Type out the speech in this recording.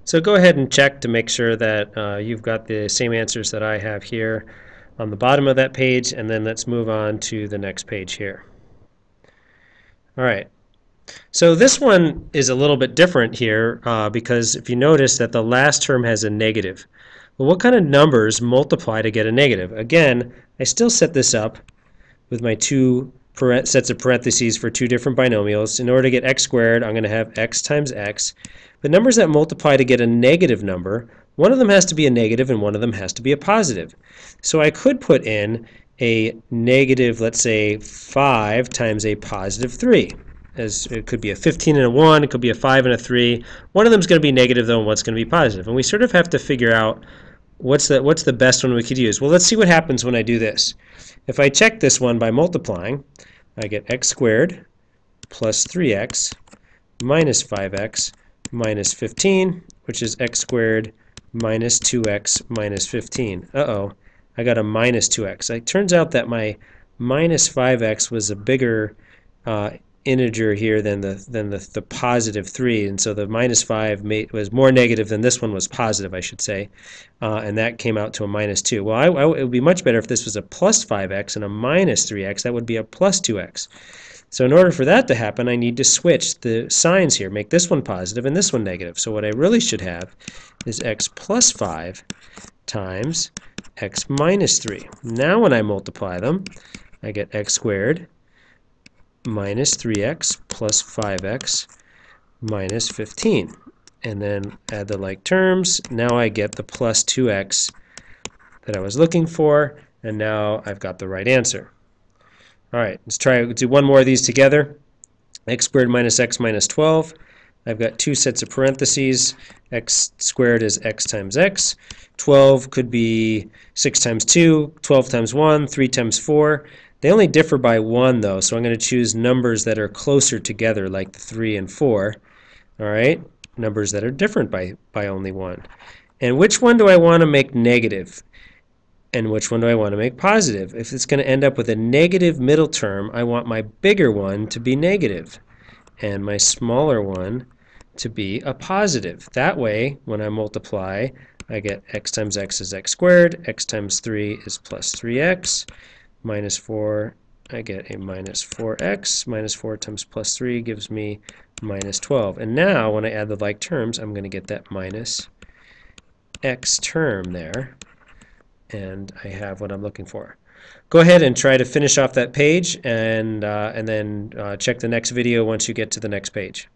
So go ahead and check to make sure that you've got the same answers that I have here on the bottom of that page, and then let's move on to the next page here. All right. So this one is a little bit different here because if you notice that the last term has a negative. Well, what kind of numbers multiply to get a negative? Again, I still set this up with my two sets of parentheses for two different binomials. In order to get x squared, I'm going to have x times x. The numbers that multiply to get a negative number, one of them has to be a negative and one of them has to be a positive. So I could put in a negative, let's say, 5 times a positive 3. As it could be a 15 and a 1, it could be a 5 and a 3. One of them is going to be negative, though, and what's going to be positive. And we sort of have to figure out what's the best one we could use. Well, let's see what happens when I do this. If I check this one by multiplying, I get x squared plus 3x minus 5x minus 15, which is x squared minus 2x minus 15. Uh-oh, I got a minus 2x. It turns out that my minus 5x was a bigger integer here than the positive 3, and so the minus 5 was more negative than this one was positive, I should say, and that came out to a minus 2. Well, it would be much better if this was a plus 5x and a minus 3x. That would be a plus 2x. So in order for that to happen, I need to switch the signs here, make this one positive and this one negative. So what I really should have is x plus 5 times x minus 3. Now when I multiply them, I get x squared minus 3x plus 5x minus 15. And then add the like terms. Now I get the plus 2x that I was looking for, and now I've got the right answer. All right, let's do one more of these together. X squared minus x minus 12. I've got two sets of parentheses. X squared is x times x. 12 could be 6 times 2, 12 times 1, 3 times 4. They only differ by 1, though, so I'm going to choose numbers that are closer together, like the 3 and 4. All right, numbers that are different by only 1. And which one do I want to make negative? And which one do I want to make positive? If it's going to end up with a negative middle term, I want my bigger one to be negative and my smaller one to be a positive. That way, when I multiply, I get x times x is x squared, x times 3 is plus 3x, minus 4, I get a minus 4x, minus 4 times plus 3 gives me minus 12. And now, when I add the like terms, I'm going to get that minus x term there, and I have what I'm looking for. Go ahead and try to finish off that page, and then check the next video once you get to the next page.